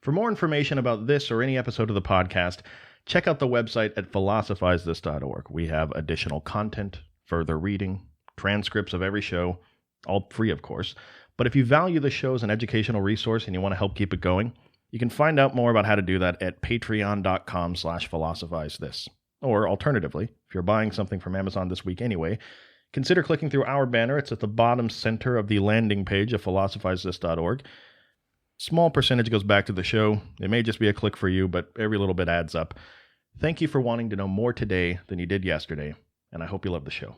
For more information about this or any episode of the podcast, check out the website at philosophizethis.org. We have additional content, further reading, transcripts of every show, all free, of course. But if you value the show as an educational resource and you want to help keep it going, you can find out more about how to do that at patreon.com/philosophizethis. Or alternatively, if you're buying something from Amazon this week anyway, consider clicking through our banner. It's at the bottom center of the landing page of philosophizethis.org. Small percentage goes back to the show. It may just be a click for you, but every little bit adds up. Thank you for wanting to know more today than you did yesterday, and I hope you love the show.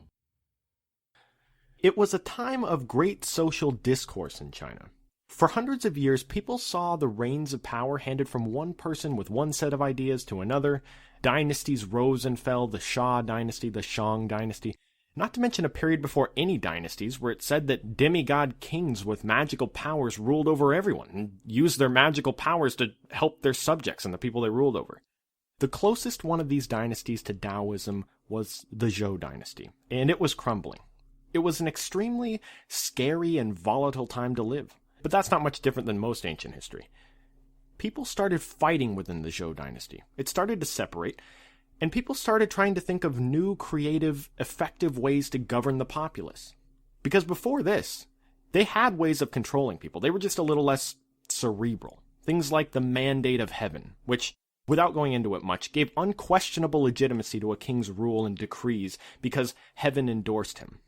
It was a time of great social discourse in China. For hundreds of years, people saw the reins of power handed from one person with one set of ideas to another. Dynasties rose and fell, the Xia dynasty, the Shang dynasty. Not to mention a period before any dynasties where it said that demigod kings with magical powers ruled over everyone and used their magical powers to help their subjects and the people they ruled over. The closest one of these dynasties to Daoism was the Zhou dynasty, and it was crumbling. It was an extremely scary and volatile time to live, but that's not much different than most ancient history. People started fighting within the Zhou dynasty. It started to separate, and people started trying to think of new, creative, effective ways to govern the populace. Because before this, they had ways of controlling people. They were just a little less cerebral. Things like the mandate of heaven, which, without going into it much, gave unquestionable legitimacy to a king's rule and decrees because heaven endorsed him.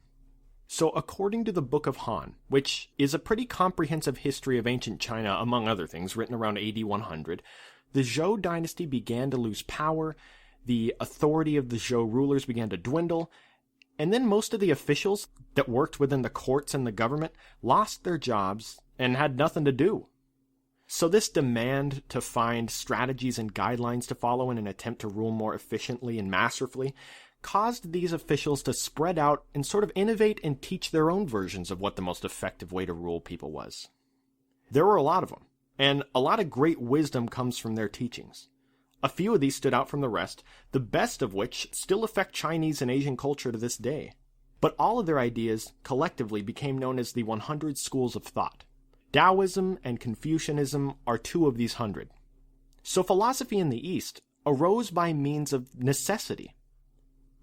So according to the Book of Han, which is a pretty comprehensive history of ancient China, among other things, written around AD 100, the Zhou dynasty began to lose power, the authority of the Zhou rulers began to dwindle, and then most of the officials that worked within the courts and the government lost their jobs and had nothing to do. So this demand to find strategies and guidelines to follow in an attempt to rule more efficiently and masterfully caused these officials to spread out and sort of innovate and teach their own versions of what the most effective way to rule people was. There were a lot of them, and a lot of great wisdom comes from their teachings. A few of these stood out from the rest, the best of which still affect Chinese and Asian culture to this day. But all of their ideas collectively became known as the 100 schools of thought. Daoism and Confucianism are two of these 100. So philosophy in the East arose by means of necessity.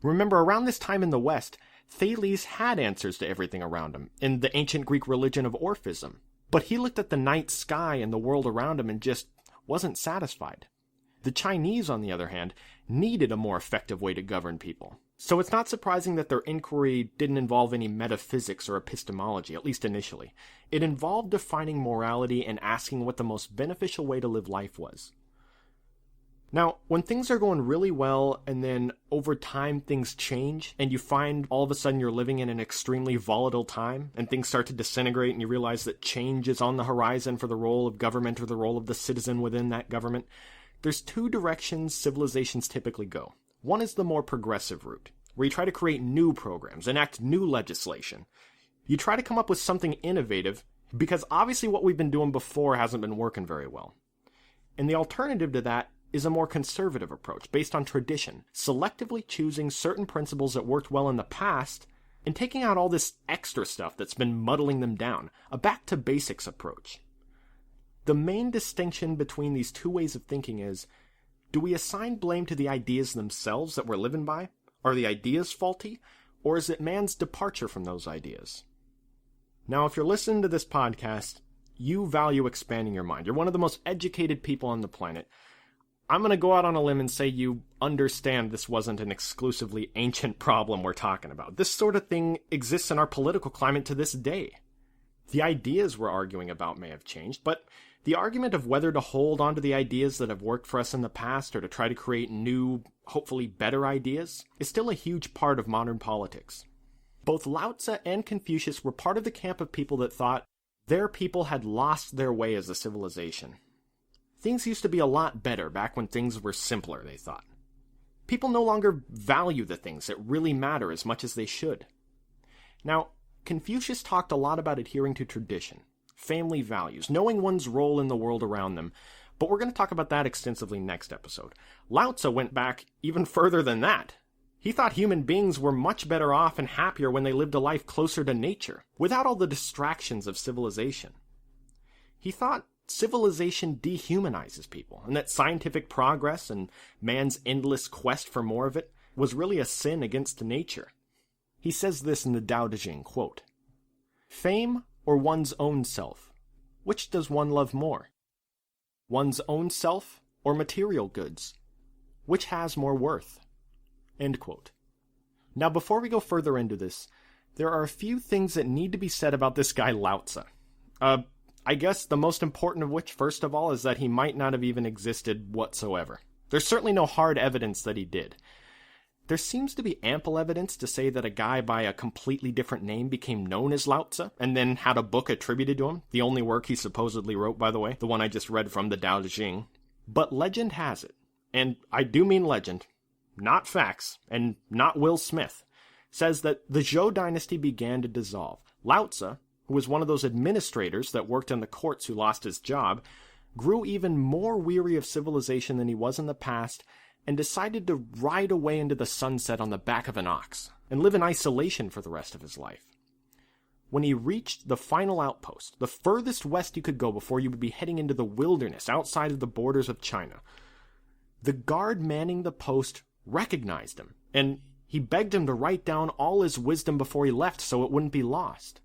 Remember, around this time in the West, Thales had answers to everything around him in the ancient Greek religion of Orphism. But he looked at the night sky and the world around him and just wasn't satisfied. The Chinese, on the other hand, needed a more effective way to govern people. So it's not surprising that their inquiry didn't involve any metaphysics or epistemology, at least initially. It involved defining morality and asking what the most beneficial way to live life was. Now, when things are going really well and then over time things change and you find all of a sudden you're living in an extremely volatile time and things start to disintegrate and you realize that change is on the horizon for the role of government or the role of the citizen within that government, there's two directions civilizations typically go. One is the more progressive route, where you try to create new programs, enact new legislation. You try to come up with something innovative because obviously what we've been doing before hasn't been working very well. And the alternative to that is a more conservative approach based on tradition, selectively choosing certain principles that worked well in the past and taking out all this extra stuff that's been muddling them down, a back-to-basics approach. The main distinction between these two ways of thinking is, do we assign blame to the ideas themselves that we're living by? Are the ideas faulty? Or is it man's departure from those ideas? Now, if you're listening to this podcast, you value expanding your mind. You're one of the most educated people on the planet. I'm going to go out on a limb and say you understand this wasn't an exclusively ancient problem we're talking about. This sort of thing exists in our political climate to this day. The ideas we're arguing about may have changed, but the argument of whether to hold onto the ideas that have worked for us in the past or to try to create new, hopefully better ideas is still a huge part of modern politics. Both Lao Tzu and Confucius were part of the camp of people that thought their people had lost their way as a civilization. Things used to be a lot better back when things were simpler, they thought. People no longer value the things that really matter as much as they should. Now, Confucius talked a lot about adhering to tradition, family values, knowing one's role in the world around them, but we're going to talk about that extensively next episode. Lao Tzu went back even further than that. He thought human beings were much better off and happier when they lived a life closer to nature, without all the distractions of civilization. He thought civilization dehumanizes people, and that scientific progress and man's endless quest for more of it was really a sin against nature. He says this in the Daodejing, quote, "Fame or one's own self? Which does one love more? One's own self or material goods? Which has more worth?" End quote. Now, before we go further into this, there are a few things that need to be said about this guy Lao Tzu. I guess the most important of which, first of all, is that he might not have even existed whatsoever. There's certainly no hard evidence that he did. There seems to be ample evidence to say that a guy by a completely different name became known as Lao Tzu, and then had a book attributed to him, the only work he supposedly wrote, by the way, the one I just read from, the Daodejing. But legend has it, and I do mean legend, not facts, and not Will Smith, says that the Zhou dynasty began to dissolve. Lao Tzu, who was one of those administrators that worked in the courts who lost his job, grew even more weary of civilization than he was in the past, and decided to ride away into the sunset on the back of an ox, and live in isolation for the rest of his life. When he reached the final outpost, the furthest west you could go before you would be heading into the wilderness outside of the borders of China, the guard manning the post recognized him, and he begged him to write down all his wisdom before he left so it wouldn't be lost.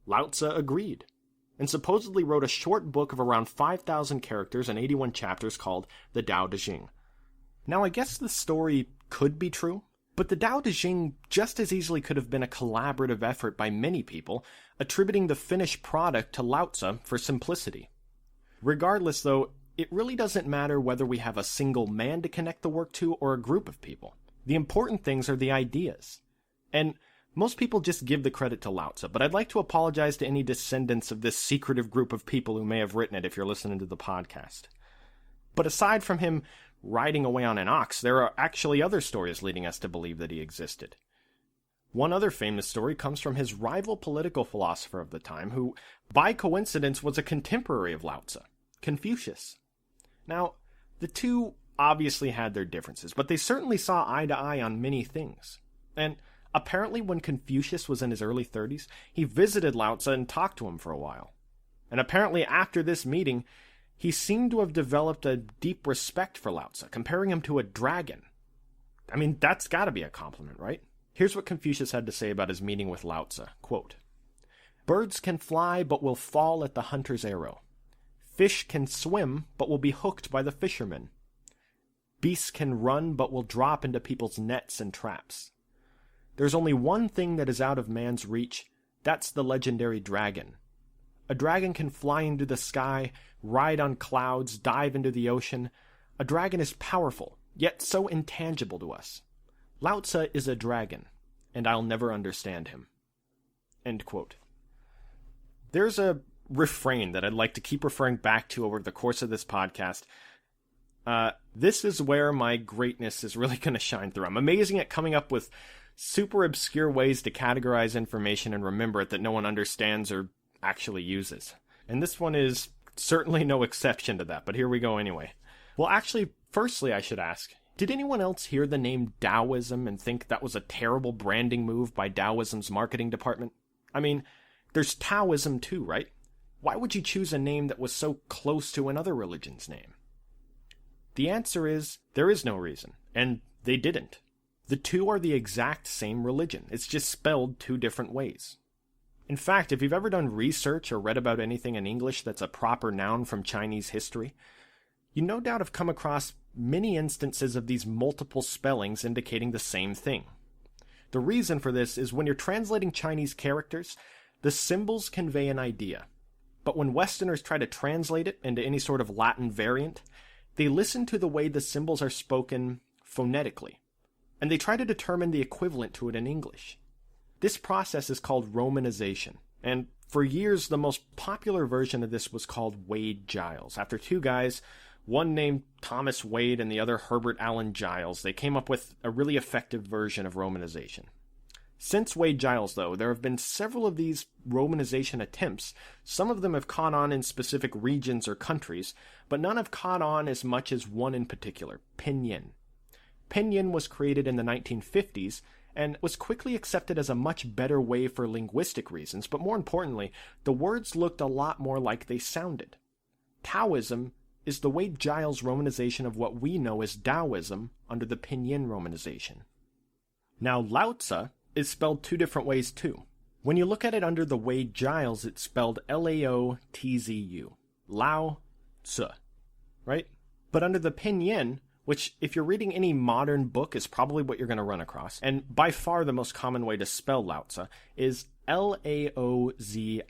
Lao Tzu agreed, and supposedly wrote a short book of around 5,000 characters and 81 chapters called the Daodejing. Now, I guess the story could be true, but the Daodejing just as easily could have been a collaborative effort by many people, attributing the finished product to Lao Tzu for simplicity. Regardless, though, it really doesn't matter whether we have a single man to connect the work to or a group of people. The important things are the ideas. And most people just give the credit to Lao Tzu, but I'd like to apologize to any descendants of this secretive group of people who may have written it if you're listening to the podcast. But aside from him riding away on an ox, there are actually other stories leading us to believe that he existed. One other famous story comes from his rival political philosopher of the time, who, by coincidence, was a contemporary of Lao Tzu, Confucius. Now, the two obviously had their differences, but they certainly saw eye to eye on many things. And apparently when Confucius was in his early 30s, he visited Lao Tzu and talked to him for a while. And apparently after this meeting, he seemed to have developed a deep respect for Lao Tzu, comparing him to a dragon. I mean, that's gotta be a compliment, right? Here's what Confucius had to say about his meeting with Lao Tzu, quote, "Birds can fly but will fall at the hunter's arrow. Fish can swim but will be hooked by the fisherman. Beasts can run but will drop into people's nets and traps. There's only one thing that is out of man's reach, that's the legendary dragon. A dragon can fly into the sky, ride on clouds, dive into the ocean. A dragon is powerful, yet so intangible to us. Lao Tzu is a dragon, and I'll never understand him." End quote. There's a refrain that I'd like to keep referring back to over the course of this podcast. This is where my greatness is really going to shine through. I'm amazing at coming up with super obscure ways to categorize information and remember it that no one understands or actually uses. And this one is certainly no exception to that, but here we go anyway. Well, actually, firstly, I should ask, did anyone else hear the name Daoism and think that was a terrible branding move by Daoism's marketing department? I mean, there's Taoism too, right? Why would you choose a name that was so close to another religion's name? The answer is, there is no reason, and they didn't. The two are the exact same religion, it's just spelled two different ways. In fact, if you've ever done research or read about anything in English that's a proper noun from Chinese history, you no doubt have come across many instances of these multiple spellings indicating the same thing. The reason for this is when you're translating Chinese characters, the symbols convey an idea. But when Westerners try to translate it into any sort of Latin variant, they listen to the way the symbols are spoken phonetically, and they try to determine the equivalent to it in English. This process is called Romanization, and for years the most popular version of this was called Wade Giles. After two guys, one named Thomas Wade and the other Herbert Allen Giles, they came up with a really effective version of Romanization. Since Wade Giles, though, there have been several of these Romanization attempts. Some of them have caught on in specific regions or countries, but none have caught on as much as one in particular, Pinyin. Pinyin was created in the 1950s, and was quickly accepted as a much better way for linguistic reasons, but more importantly, the words looked a lot more like they sounded. Taoism is the Wade-Giles romanization of what we know as Daoism under the Pinyin romanization. Now, Lao Tzu is spelled two different ways too. When you look at it under the Wade-Giles, it's spelled Laotzu, Lao Tzu, right? But under the Pinyin, which if you're reading any modern book is probably what you're going to run across, and by far the most common way to spell Lao Tzu, is Laozi.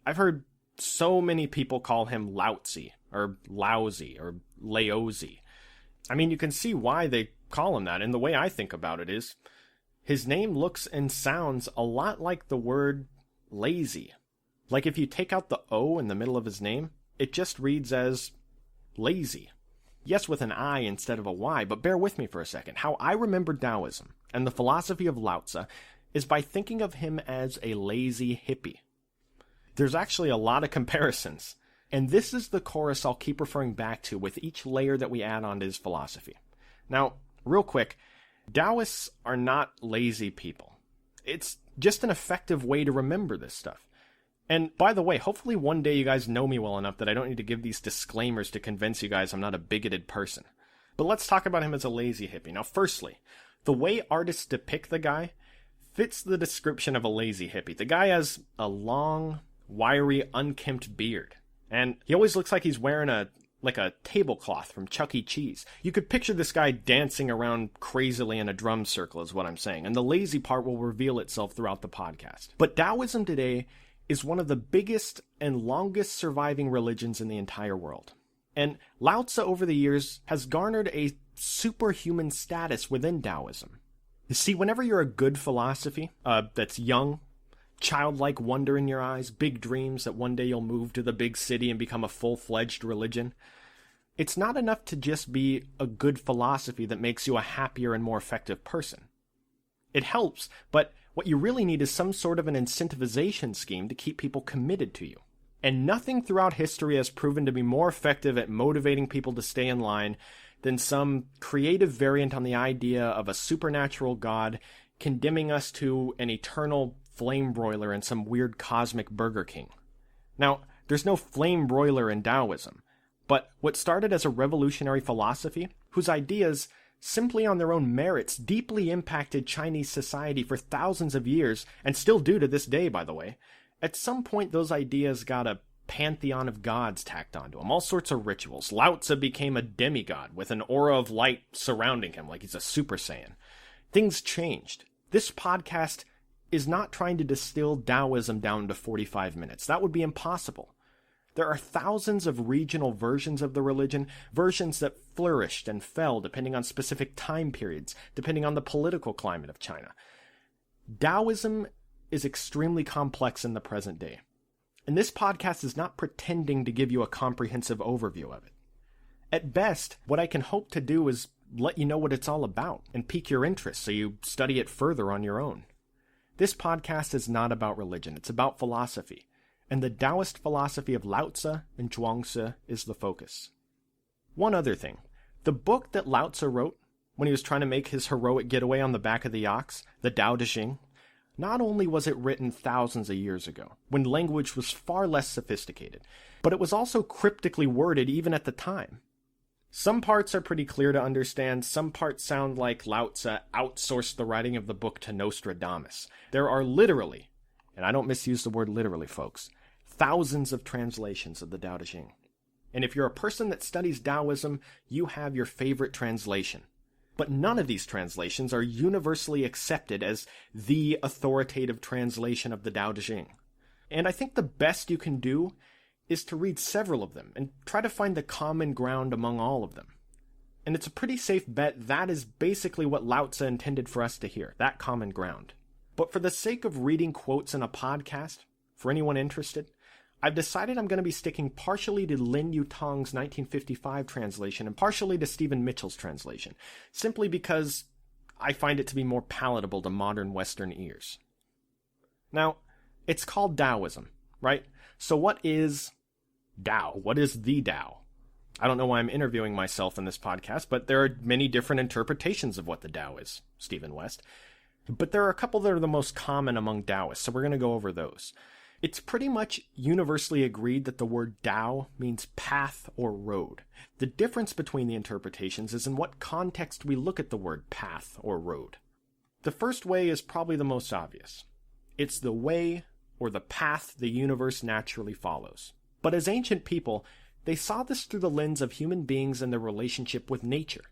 I've heard so many people call him Laozi, or Laozi, or Laozi. I mean, you can see why they call him that, and the way I think about it is, his name looks and sounds a lot like the word lazy. Like if you take out the O in the middle of his name, it just reads as lazy. Yes, with an I instead of a Y, but bear with me for a second. How I remember Daoism and the philosophy of Lao Tzu is by thinking of him as a lazy hippie. There's actually a lot of comparisons, and this is the chorus I'll keep referring back to with each layer that we add onto his philosophy. Now, real quick, Taoists are not lazy people. It's just an effective way to remember this stuff. And by the way, hopefully one day you guys know me well enough that I don't need to give these disclaimers to convince you guys I'm not a bigoted person. But let's talk about him as a lazy hippie. Now, firstly, the way artists depict the guy fits the description of a lazy hippie. The guy has a long, wiry, unkempt beard. And he always looks like he's wearing a tablecloth from Chuck E. Cheese. You could picture this guy dancing around crazily in a drum circle is what I'm saying. And the lazy part will reveal itself throughout the podcast. But Taoism today is one of the biggest and longest surviving religions in the entire world. And Lao Tzu over the years has garnered a superhuman status within Taoism. You see, whenever you're a good philosophy that's young, childlike wonder in your eyes, big dreams that one day you'll move to the big city and become a full-fledged religion, it's not enough to just be a good philosophy that makes you a happier and more effective person. It helps, but what you really need is some sort of an incentivization scheme to keep people committed to you. And nothing throughout history has proven to be more effective at motivating people to stay in line than some creative variant on the idea of a supernatural god condemning us to an eternal flame broiler in some weird cosmic Burger King. Now, there's no flame broiler in Taoism, but what started as a revolutionary philosophy, whose ideas simply on their own merits deeply impacted Chinese society for thousands of years, and still do to this day, by the way, at some point those ideas got a pantheon of gods tacked onto them, all sorts of rituals. Lao Tzu became a demigod with an aura of light surrounding him like he's a Super Saiyan. Things changed. This podcast is not trying to distill Taoism down to 45 minutes. That would be impossible. There are thousands of regional versions of the religion, versions that flourished and fell depending on specific time periods, depending on the political climate of China. Taoism is extremely complex in the present day, and this podcast is not pretending to give you a comprehensive overview of it. At best, what I can hope to do is let you know what it's all about and pique your interest so you study it further on your own. This podcast is not about religion, it's about philosophy. And the Taoist philosophy of Lao Tzu and Chuang Tzu is the focus. One other thing. The book that Lao Tzu wrote when he was trying to make his heroic getaway on the back of the ox, the Daodejing, not only was it written thousands of years ago, when language was far less sophisticated, but it was also cryptically worded even at the time. Some parts are pretty clear to understand, some parts sound like Lao Tzu outsourced the writing of the book to Nostradamus. There are literally, and I don't misuse the word literally, folks, thousands of translations of the Daodejing. And if you're a person that studies Taoism, you have your favorite translation. But none of these translations are universally accepted as the authoritative translation of the Daodejing. And I think the best you can do is to read several of them and try to find the common ground among all of them. And it's a pretty safe bet that is basically what Lao Tzu intended for us to hear, that common ground. But for the sake of reading quotes in a podcast, for anyone interested, I've decided I'm going to be sticking partially to Lin Yutong's 1955 translation and partially to Stephen Mitchell's translation, simply because I find it to be more palatable to modern Western ears. Now, it's called Taoism, right? So what is Tao? What is the Tao? I don't know why I'm interviewing myself in this podcast, but there are many different interpretations of what the Tao is, Stephen West. But there are a couple that are the most common among Taoists, so we're going to go over those. It's pretty much universally agreed that the word Dao means path or road. The difference between the interpretations is in what context we look at the word path or road. The first way is probably the most obvious. It's the way or the path the universe naturally follows. But as ancient people, they saw this through the lens of human beings and their relationship with nature.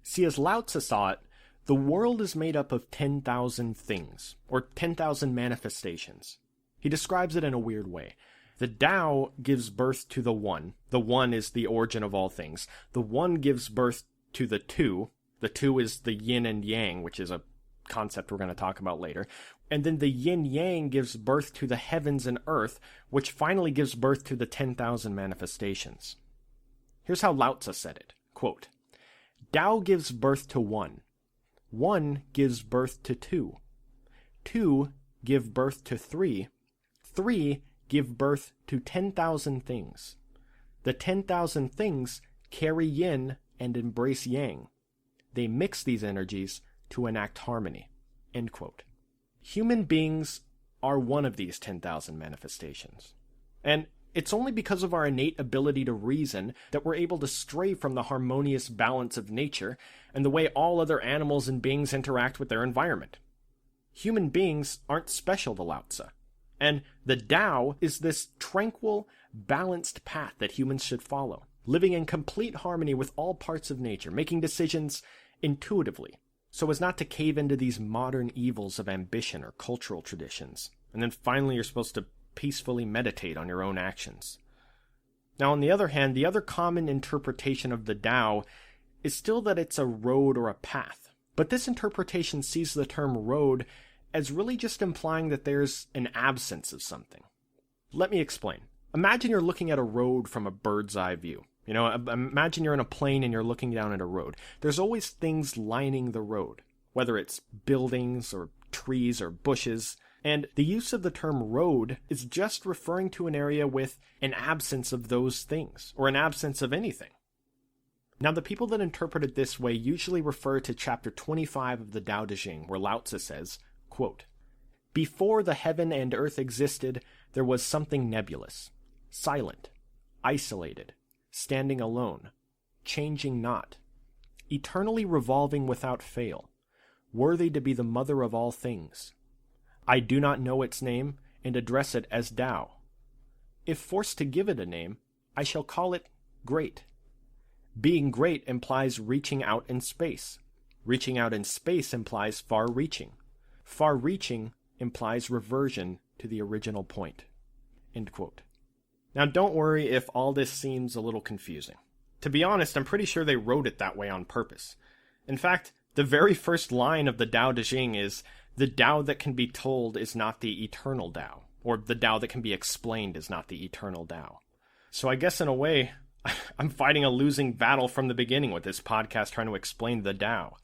See, as Lao Tzu saw it, the world is made up of 10,000 things, or 10,000 manifestations. He describes it in a weird way. The Tao gives birth to the One. The One is the origin of all things. The One gives birth to the Two. The Two is the Yin and Yang, which is a concept we're going to talk about later. And then the Yin-Yang gives birth to the heavens and earth, which finally gives birth to the 10,000 manifestations. Here's how Lao Tzu said it, quote, Tao gives birth to one. One gives birth to two. Two give birth to three. Three give birth to 10,000 things. The 10,000 things carry yin and embrace yang. They mix these energies to enact harmony. End quote. Human beings are one of these 10,000 manifestations. And it's only because of our innate ability to reason that we're able to stray from the harmonious balance of nature and the way all other animals and beings interact with their environment. Human beings aren't special to Lao Tzu. And the Tao is this tranquil, balanced path that humans should follow, living in complete harmony with all parts of nature, making decisions intuitively, so as not to cave into these modern evils of ambition or cultural traditions. And then finally, you're supposed to peacefully meditate on your own actions. Now, on the other hand, the other common interpretation of the Tao is still that it's a road or a path. But this interpretation sees the term road as really just implying that there's an absence of something. Let me explain. Imagine you're looking at a road from a bird's eye view. Imagine you're in a plane and you're looking down at a road. There's always things lining the road, whether it's buildings or trees or bushes. And the use of the term road is just referring to an area with an absence of those things, or an absence of anything. Now, the people that interpret it this way usually refer to chapter 25 of the Daodejing, where Lao Tzu says, quote, Before the heaven and earth existed, there was something nebulous, silent, isolated, standing alone, changing not, eternally revolving without fail, worthy to be the mother of all things. I do not know its name, and address it as Tao. If forced to give it a name, I shall call it great. Being great implies reaching out in space. Reaching out in space implies far-reaching. Far-reaching implies reversion to the original point. End quote. Now, don't worry if all this seems a little confusing. To be honest, I'm pretty sure they wrote it that way on purpose. In fact, the very first line of the Daodejing is, the Tao that can be told is not the eternal Tao, or the Tao that can be explained is not the eternal Tao. So I guess in a way, I'm fighting a losing battle from the beginning with this podcast trying to explain the Tao.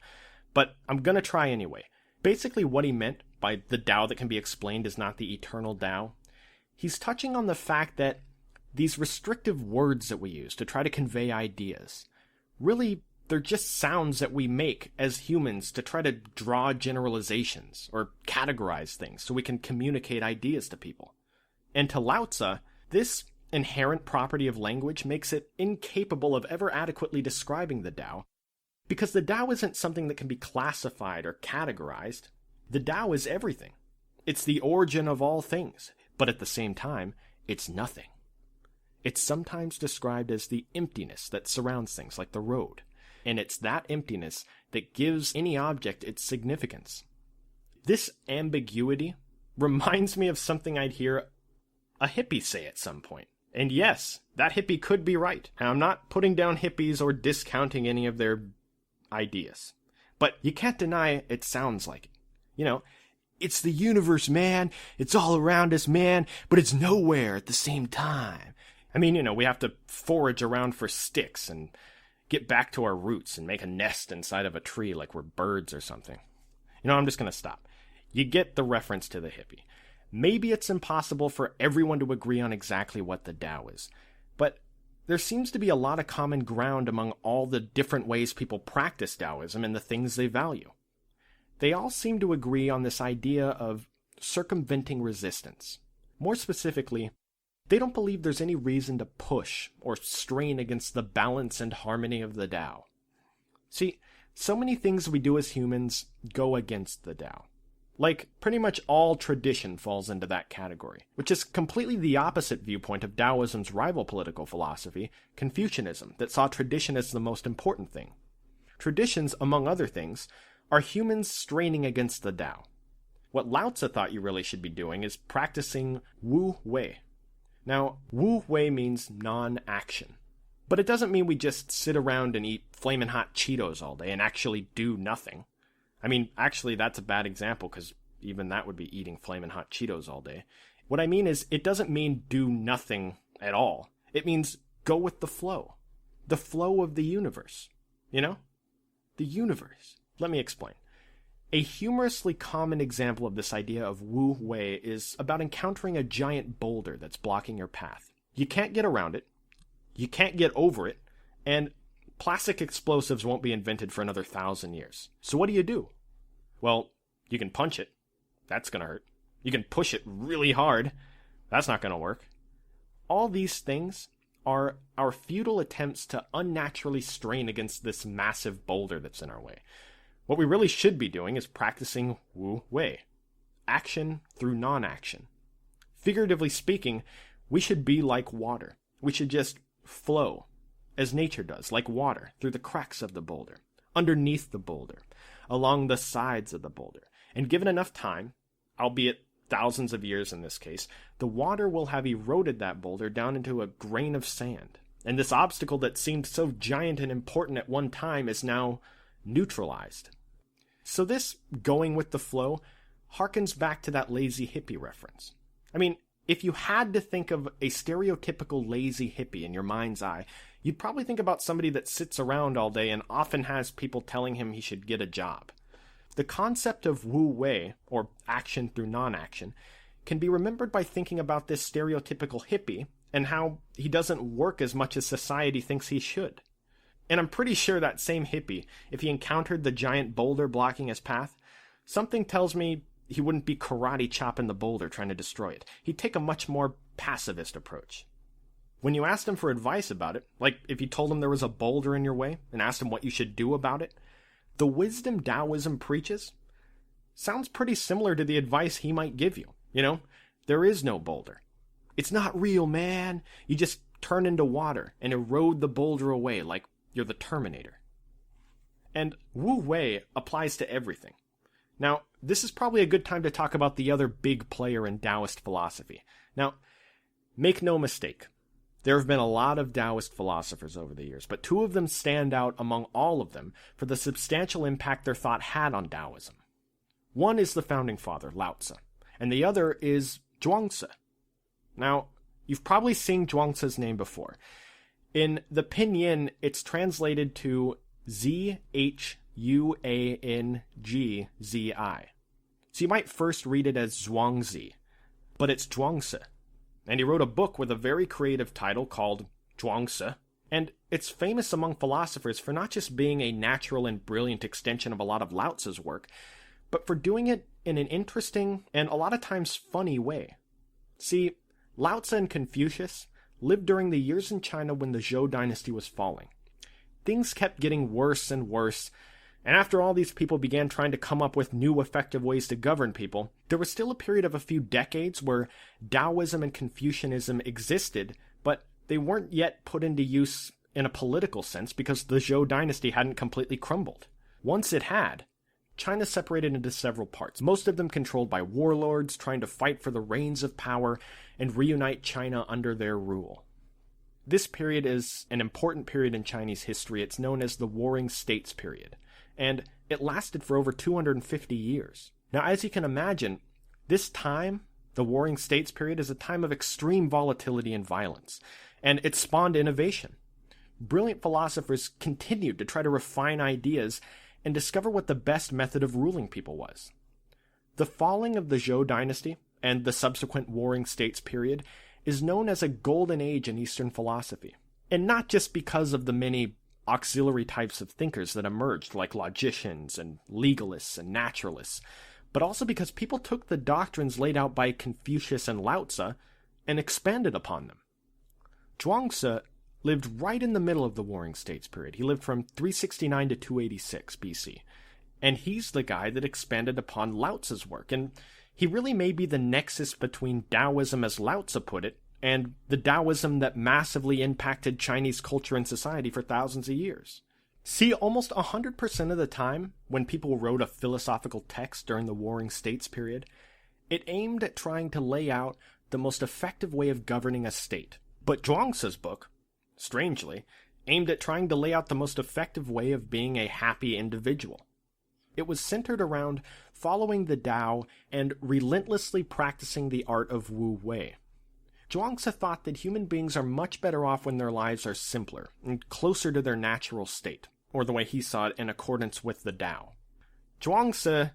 But I'm going to try anyway. Basically what he meant by the Tao that can be explained is not the eternal Tao, he's touching on the fact that these restrictive words that we use to try to convey ideas, really, they're just sounds that we make as humans to try to draw generalizations or categorize things so we can communicate ideas to people. And to Lao Tzu, this inherent property of language makes it incapable of ever adequately describing the Tao, because the Tao isn't something that can be classified or categorized. The Tao is everything. It's the origin of all things, but at the same time, it's nothing. It's sometimes described as the emptiness that surrounds things, like the road. And it's that emptiness that gives any object its significance. This ambiguity reminds me of something I'd hear a hippie say at some point. And yes, that hippie could be right. And I'm not putting down hippies or discounting any of their ideas. But you can't deny it sounds like it. It's the universe, man. It's all around us, man. But it's nowhere at the same time. I mean, we have to forage around for sticks and get back to our roots and make a nest inside of a tree like we're birds or something. I'm just going to stop. You get the reference to the hippie. Maybe it's impossible for everyone to agree on exactly what the Tao is, but there seems to be a lot of common ground among all the different ways people practice Taoism and the things they value. They all seem to agree on this idea of circumventing resistance. More specifically, they don't believe there's any reason to push or strain against the balance and harmony of the Tao. See, so many things we do as humans go against the Tao. Like, pretty much all tradition falls into that category, which is completely the opposite viewpoint of Daoism's rival political philosophy, Confucianism, that saw tradition as the most important thing. Traditions, among other things, are humans straining against the Tao. What Lao Tzu thought you really should be doing is practicing Wu Wei. Now, Wu Wei means non-action. But it doesn't mean we just sit around and eat flamin' hot Cheetos all day and actually do nothing. I mean, actually, that's a bad example, because even that would be eating flamin' hot Cheetos all day. What I mean is, it doesn't mean do nothing at all. It means go with the flow. The flow of the universe. You know? The universe. Let me explain. A humorously common example of this idea of Wu Wei is about encountering a giant boulder that's blocking your path. You can't get around it, you can't get over it, and plastic explosives won't be invented for another 1,000 years. So what do? Well, you can punch it. That's gonna hurt. You can push it really hard. That's not gonna work. All these things are our futile attempts to unnaturally strain against this massive boulder that's in our way. What we really should be doing is practicing Wu Wei. Action through non-action. Figuratively speaking, we should be like water. We should just flow, as nature does, like water, through the cracks of the boulder, underneath the boulder, along the sides of the boulder. And given enough time, albeit thousands of years in this case, the water will have eroded that boulder down into a grain of sand. And this obstacle that seemed so giant and important at one time is now neutralized. So this going with the flow harkens back to that lazy hippie reference. I mean, if you had to think of a stereotypical lazy hippie in your mind's eye, you'd probably think about somebody that sits around all day and often has people telling him he should get a job. The concept of Wu Wei, or action through non-action, can be remembered by thinking about this stereotypical hippie and how he doesn't work as much as society thinks he should. And I'm pretty sure that same hippie, if he encountered the giant boulder blocking his path, something tells me he wouldn't be karate chopping the boulder trying to destroy it. He'd take a much more pacifist approach. When you asked him for advice about it, like if you told him there was a boulder in your way and asked him what you should do about it, the wisdom Daoism preaches sounds pretty similar to the advice he might give you. You know, there is no boulder. It's not real, man. You just turn into water and erode the boulder away like you're the Terminator. And Wu Wei applies to everything. Now, this is probably a good time to talk about the other big player in Taoist philosophy. Now, make no mistake, there have been a lot of Taoist philosophers over the years, but two of them stand out among all of them for the substantial impact their thought had on Taoism. One is the founding father, Lao Tzu, and the other is Chuang Tzu. Now, you've probably seen Chuang Tzu's name before. In the pinyin, it's translated to Zhuangzi. So you might first read it as Zhuangzi, but it's Chuang Tzu. And he wrote a book with a very creative title called Chuang Tzu, and it's famous among philosophers for not just being a natural and brilliant extension of a lot of Lao Tzu's work, but for doing it in an interesting and a lot of times funny way. See, Lao Tzu and Confucius lived during the years in China when the Zhou dynasty was falling. Things kept getting worse and worse, and after all these people began trying to come up with new effective ways to govern people, there was still a period of a few decades where Daoism and Confucianism existed, but they weren't yet put into use in a political sense because the Zhou dynasty hadn't completely crumbled. Once it had, China separated into several parts, most of them controlled by warlords trying to fight for the reins of power and reunite China under their rule. This period is an important period in Chinese history. It's known as the Warring States period, and it lasted for over 250 years. Now, as you can imagine, this time, the Warring States period, is a time of extreme volatility and violence, and it spawned innovation. Brilliant philosophers continued to try to refine ideas and discover what the best method of ruling people was. The falling of the Zhou dynasty and the subsequent Warring States period is known as a golden age in Eastern philosophy, and not just because of the many auxiliary types of thinkers that emerged, like logicians and legalists and naturalists, but also because people took the doctrines laid out by Confucius and Lao Tzu and expanded upon them. Chuang Tzu lived right in the middle of the Warring States period. He lived from 369 to 286 BC. And he's the guy that expanded upon Lao Tzu's work. And he really may be the nexus between Daoism, as Lao Tzu put it, and the Daoism that massively impacted Chinese culture and society for thousands of years. See, almost 100% of the time, when people wrote a philosophical text during the Warring States period, it aimed at trying to lay out the most effective way of governing a state. But Chuang Tzu's book, strangely, aimed at trying to lay out the most effective way of being a happy individual. It was centered around following the Tao and relentlessly practicing the art of Wu Wei. Chuang Tzu thought that human beings are much better off when their lives are simpler and closer to their natural state, or the way he saw it, in accordance with the Tao. Chuang Tzu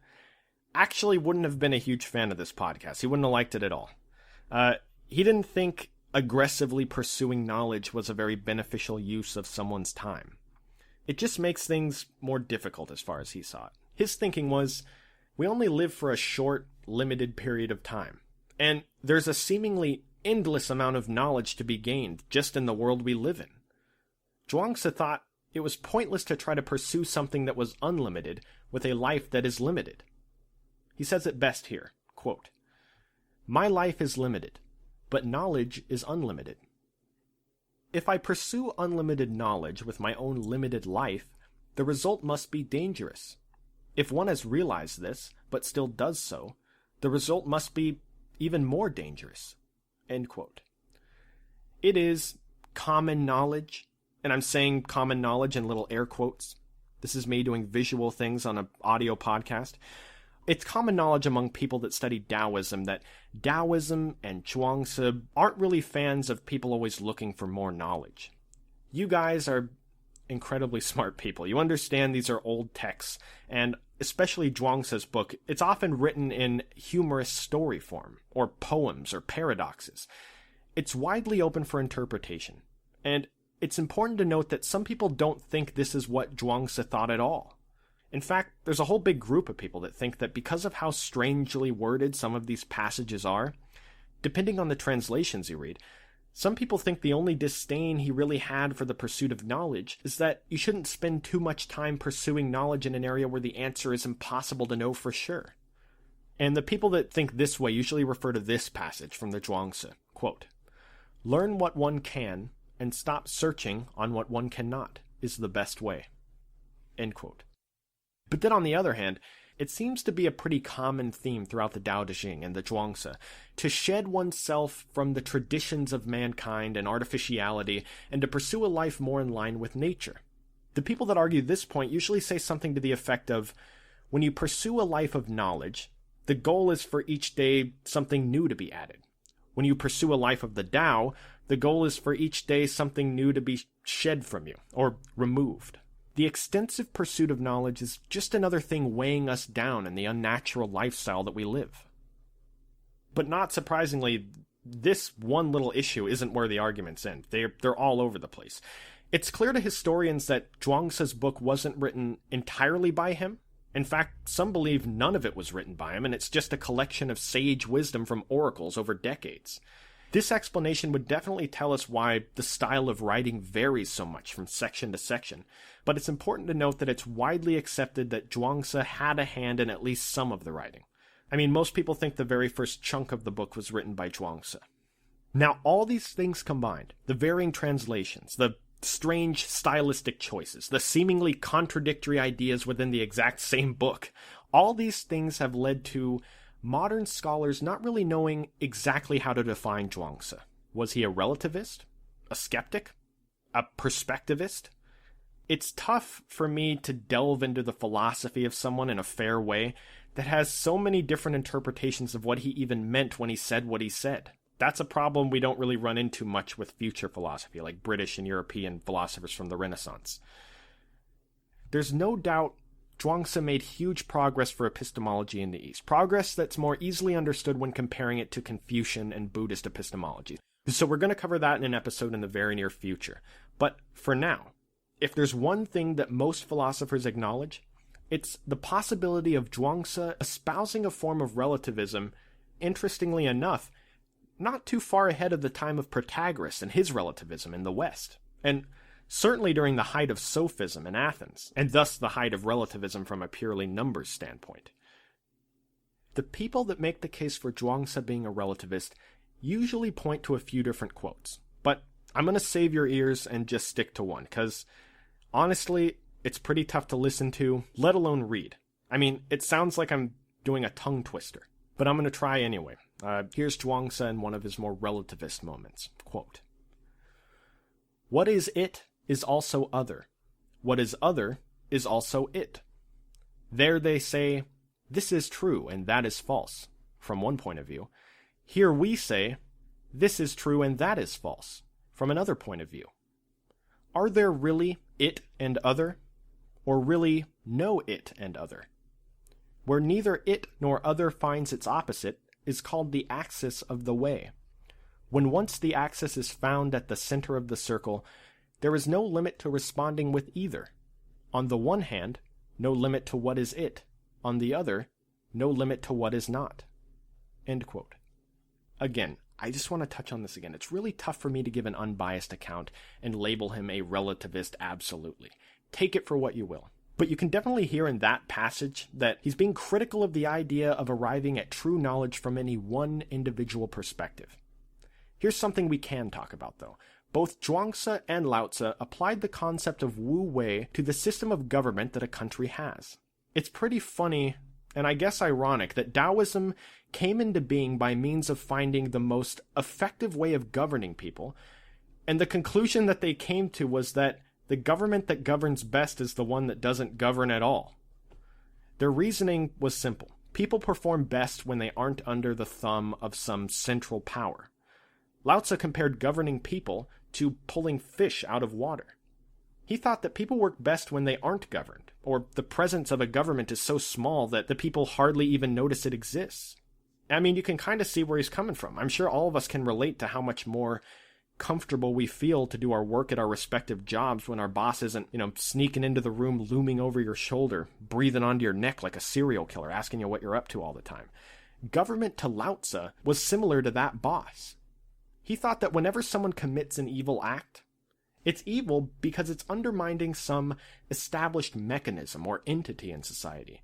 actually wouldn't have been a huge fan of this podcast. He wouldn't have liked it at all. He didn't think aggressively pursuing knowledge was a very beneficial use of someone's time. It just makes things more difficult as far as he saw it. His thinking was, we only live for a short, limited period of time, and there's a seemingly endless amount of knowledge to be gained just in the world we live in. Chuang Tzu thought it was pointless to try to pursue something that was unlimited with a life that is limited. He says it best here, quote, "My life is limited, but knowledge is unlimited. If I pursue unlimited knowledge with my own limited life, the result must be dangerous. If one has realized this, but still does so, the result must be even more dangerous." End quote. It is common knowledge, and I'm saying common knowledge in little air quotes. This is me doing visual things on an audio podcast. It's common knowledge among people that study Daoism that Daoism and Chuang Tzu aren't really fans of people always looking for more knowledge. You guys are incredibly smart people. You understand these are old texts, and especially Chuang Tzu's book, it's often written in humorous story form, or poems, or paradoxes. It's widely open for interpretation, and it's important to note that some people don't think this is what Chuang Tzu thought at all. In fact, there's a whole big group of people that think that because of how strangely worded some of these passages are, depending on the translations you read, some people think the only disdain he really had for the pursuit of knowledge is that you shouldn't spend too much time pursuing knowledge in an area where the answer is impossible to know for sure. And the people that think this way usually refer to this passage from the Chuang Tzu, quote, "Learn what one can and stop searching on what one cannot is the best way." End quote. But then on the other hand, it seems to be a pretty common theme throughout the Daodejing and the Chuang Tzu to shed oneself from the traditions of mankind and artificiality and to pursue a life more in line with nature. The people that argue this point usually say something to the effect of, when you pursue a life of knowledge, the goal is for each day something new to be added. When you pursue a life of the Tao, the goal is for each day something new to be shed from you or removed. The extensive pursuit of knowledge is just another thing weighing us down in the unnatural lifestyle that we live. But not surprisingly, this one little issue isn't where the arguments end. They're all over the place. It's clear to historians that Chuang Tzu's book wasn't written entirely by him. In fact, some believe none of it was written by him, and it's just a collection of sage wisdom from oracles over decades. This explanation would definitely tell us why the style of writing varies so much from section to section, but it's important to note that it's widely accepted that Chuang Tzu had a hand in at least some of the writing. I mean, most people think the very first chunk of the book was written by Chuang Tzu. Now, all these things combined, the varying translations, the strange stylistic choices, the seemingly contradictory ideas within the exact same book, all these things have led to modern scholars not really knowing exactly how to define Chuang Tzu. Was he a relativist? A skeptic? A perspectivist? It's tough for me to delve into the philosophy of someone in a fair way that has so many different interpretations of what he even meant when he said what he said. That's a problem we don't really run into much with future philosophy, like British and European philosophers from the Renaissance. There's no doubt Chuang Tzu made huge progress for epistemology in the East, progress that's more easily understood when comparing it to Confucian and Buddhist epistemology. So we're going to cover that in an episode in the very near future. But for now, if there's one thing that most philosophers acknowledge, It's the possibility of Chuang Tzu espousing a form of relativism, interestingly enough, not too far ahead of the time of Protagoras and his relativism in the West, and certainly during the height of sophism in Athens, and thus the height of relativism from a purely numbers standpoint. The people that make the case for Chuang Tzu being a relativist usually point to a few different quotes, but I'm going to save your ears and just stick to one, because honestly, it's pretty tough to listen to, let alone read. I mean, it sounds like I'm doing a tongue twister, but I'm going to try anyway. Here's Chuang Tzu in one of his more relativist moments. Quote, "What is it is also other. What is other is also it. There they say, this is true and that is false, from one point of view. Here we say, this is true and that is false, from another point of view. Are there really it and other, or really no it and other? Where neither it nor other finds its opposite is called the axis of the way. When once the axis is found at the center of the circle, there is no limit to responding with either. On the one hand, no limit to what is it. On the other, no limit to what is not." End quote. Again, I just want to touch on this again. It's really tough for me to give an unbiased account and label him a relativist absolutely. Take it for what you will. But you can definitely hear in that passage that he's being critical of the idea of arriving at true knowledge from any one individual perspective. Here's something we can talk about, though. Both Chuang Tzu and Lao Tzu applied the concept of Wu Wei to the system of government that a country has. It's pretty funny, and I guess ironic, that Daoism came into being by means of finding the most effective way of governing people, and the conclusion that they came to was that the government that governs best is the one that doesn't govern at all. Their reasoning was simple. People perform best when they aren't under the thumb of some central power. Lao Tzu compared governing people to pulling fish out of water. He thought that people work best when they aren't governed, or the presence of a government is so small that the people hardly even notice it exists. I mean, you can kind of see where he's coming from. I'm sure all of us can relate to how much more comfortable we feel to do our work at our respective jobs when our boss isn't, sneaking into the room, looming over your shoulder, breathing onto your neck like a serial killer, asking you what you're up to all the time. Government to Lao Tzu was similar to that boss. He thought that whenever someone commits an evil act, it's evil because it's undermining some established mechanism or entity in society.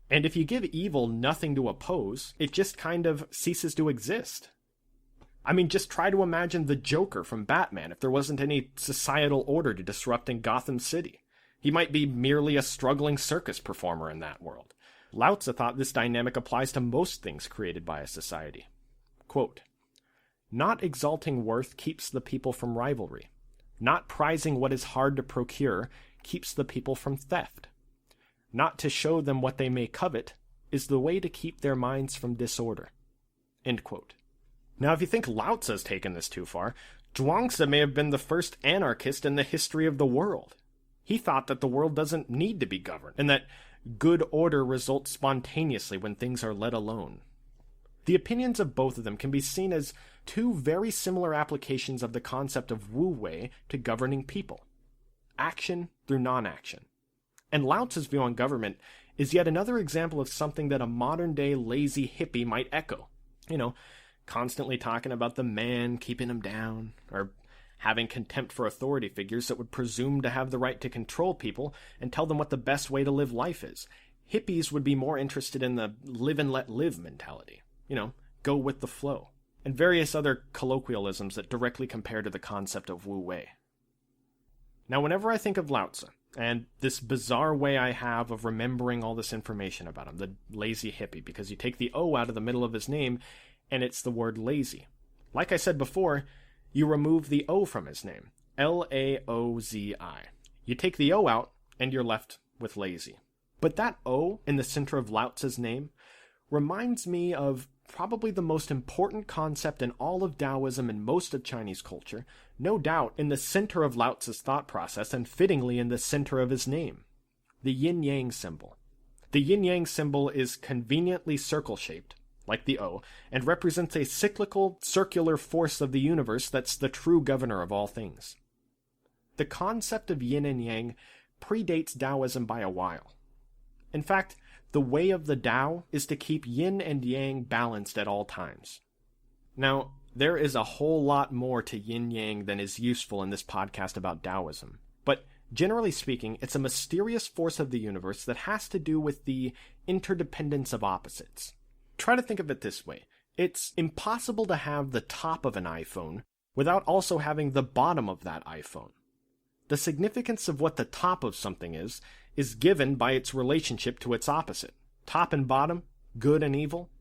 And if you give evil nothing to oppose, it just kind of ceases to exist. I mean, just try to imagine the Joker from Batman if there wasn't any societal order to disrupt in Gotham City. He might be merely a struggling circus performer in that world. Lao Tzu thought this dynamic applies to most things created by a society. Quote, "Not exalting worth keeps the people from rivalry. Not prizing what is hard to procure keeps the people from theft. Not to show them what they may covet is the way to keep their minds from disorder." End quote. Now, if you think Lao Tzu's taken this too far, Chuang Tzu may have been the first anarchist in the history of the world. He thought that the world doesn't need to be governed, and that good order results spontaneously when things are let alone. The opinions of both of them can be seen as two very similar applications of the concept of Wu Wei to governing people. Action through non-action. And Lao Tzu's view on government is yet another example of something that a modern-day lazy hippie might echo. Constantly talking about the man, keeping him down, or having contempt for authority figures that would presume to have the right to control people and tell them what the best way to live life is. Hippies would be more interested in the live and let live mentality. Go with the flow. And various other colloquialisms that directly compare to the concept of Wu Wei. Now, whenever I think of Lao Tzu, and this bizarre way I have of remembering all this information about him, the lazy hippie, because you take the O out of the middle of his name, and it's the word lazy. Like I said before, you remove the O from his name. Laozi. You take the O out, and you're left with lazy. But that O in the center of Lao Tzu's name reminds me of probably the most important concept in all of Daoism and most of Chinese culture, no doubt in the center of Lao Tzu's thought process and fittingly in the center of his name, the yin-yang symbol. The yin-yang symbol is conveniently circle-shaped, like the O, and represents a cyclical, circular force of the universe that's the true governor of all things. The concept of yin and yang predates Daoism by a while. In fact, the way of the Tao is to keep yin and yang balanced at all times. Now, there is a whole lot more to yin-yang than is useful in this podcast about Taoism, but generally speaking, it's a mysterious force of the universe that has to do with the interdependence of opposites. Try to think of it this way. It's impossible to have the top of an iPhone without also having the bottom of that iPhone. The significance of what the top of something is given by its relationship to its opposite. Top and bottom, good and evil,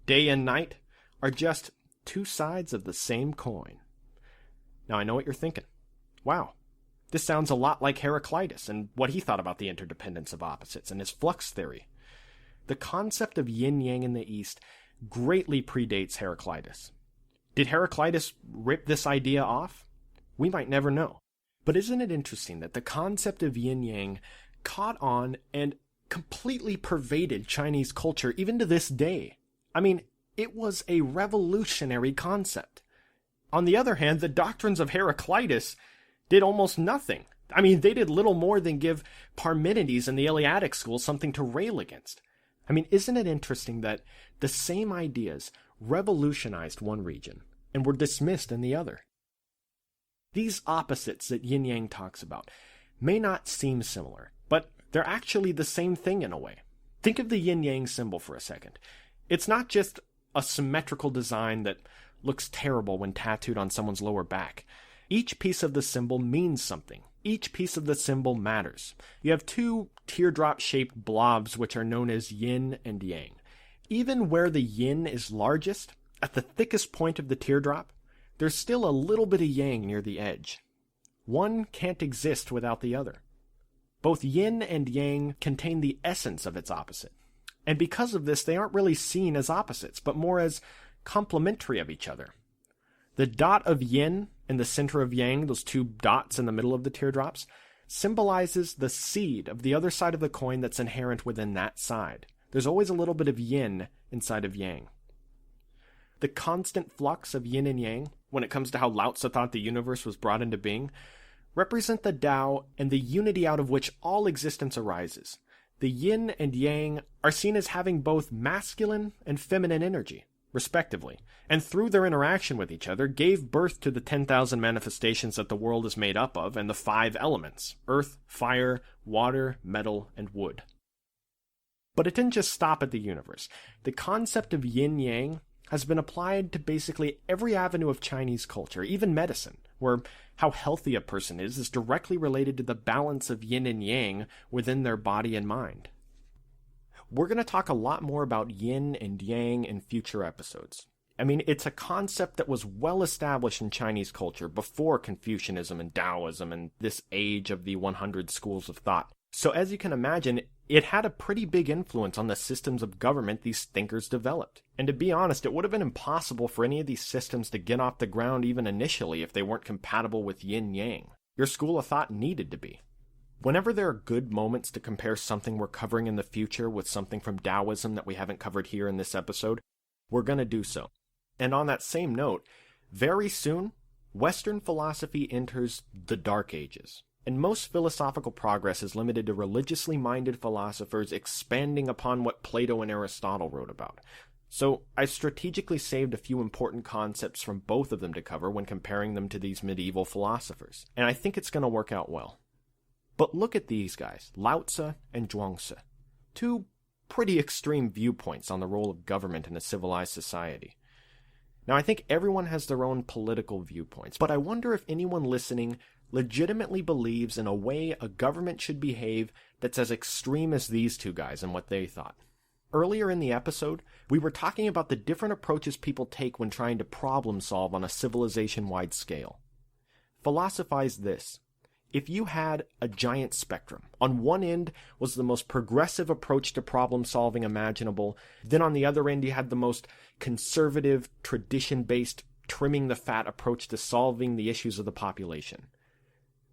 day and night, are just two sides of the same coin. Now I know what you're thinking. Wow, this sounds a lot like Heraclitus and what he thought about the interdependence of opposites and his flux theory. The concept of yin-yang in the East greatly predates Heraclitus. Did Heraclitus rip this idea off? We might never know. But isn't it interesting that the concept of yin-yang caught on and completely pervaded Chinese culture even to this day? I mean, it was a revolutionary concept. On the other hand, the doctrines of Heraclitus did almost nothing. I mean, they did little more than give Parmenides and the Eleatic school something to rail against. I mean, isn't it interesting that the same ideas revolutionized one region and were dismissed in the other? These opposites that yin-yang talks about may not seem similar, but they're actually the same thing in a way. Think of the yin-yang symbol for a second. It's not just a symmetrical design that looks terrible when tattooed on someone's lower back. Each piece of the symbol means something. Each piece of the symbol matters. You have two teardrop-shaped blobs which are known as yin and yang. Even where the yin is largest, at the thickest point of the teardrop, there's still a little bit of yang near the edge. One can't exist without the other. Both yin and yang contain the essence of its opposite. And because of this, they aren't really seen as opposites, but more as complementary of each other. The dot of yin in the center of yang, those two dots in the middle of the teardrops, symbolizes the seed of the other side of the coin that's inherent within that side. There's always a little bit of yin inside of yang. The constant flux of yin and yang, when it comes to how Lao Tzu thought the universe was brought into being, represent the Tao and the unity out of which all existence arises. The yin and yang are seen as having both masculine and feminine energy, respectively, and through their interaction with each other gave birth to the 10,000 manifestations that the world is made up of and the 5 elements: earth, fire, water, metal, and wood. But it didn't just stop at the universe. The concept of yin-yang has been applied to basically every avenue of Chinese culture, even medicine, where how healthy a person is directly related to the balance of yin and yang within their body and mind. We're going to talk a lot more about yin and yang in future episodes. I mean, it's a concept that was well established in Chinese culture before Confucianism and Daoism and this age of the 100 schools of thought. So as you can imagine, it had a pretty big influence on the systems of government these thinkers developed. And to be honest, it would have been impossible for any of these systems to get off the ground even initially if they weren't compatible with yin-yang. Your school of thought needed to be. Whenever there are good moments to compare something we're covering in the future with something from Daoism that we haven't covered here in this episode, we're going to do so. And on that same note, very soon, Western philosophy enters the Dark Ages. And most philosophical progress is limited to religiously minded philosophers expanding upon what Plato and Aristotle wrote about. So I strategically saved a few important concepts from both of them to cover when comparing them to these medieval philosophers. And I think it's going to work out well. But look at these guys, Lao Tzu and Chuang Tzu. Two pretty extreme viewpoints on the role of government in a civilized society. Now I think everyone has their own political viewpoints, but I wonder if anyone listening legitimately believes in a way a government should behave that's as extreme as these two guys and what they thought. Earlier in the episode, we were talking about the different approaches people take when trying to problem solve on a civilization-wide scale. Philosophize this. If you had a giant spectrum, on one end was the most progressive approach to problem solving imaginable, then on the other end you had the most conservative, tradition-based, trimming the fat approach to solving the issues of the population.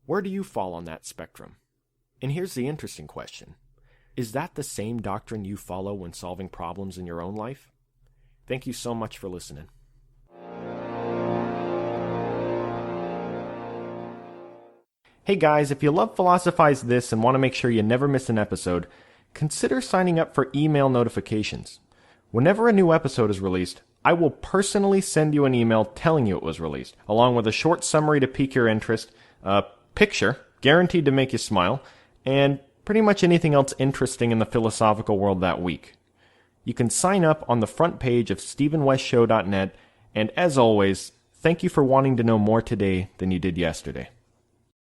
Where do you fall on that spectrum? And here's the interesting question. Is that the same doctrine you follow when solving problems in your own life? Thank you so much for listening. Hey guys, if you love Philosophize This and want to make sure you never miss an episode, consider signing up for email notifications. Whenever a new episode is released, I will personally send you an email telling you it was released, along with a short summary to pique your interest, a picture, guaranteed to make you smile, and pretty much anything else interesting in the philosophical world that week. You can sign up on the front page of StephenWestShow.net, and as always, thank you for wanting to know more today than you did yesterday.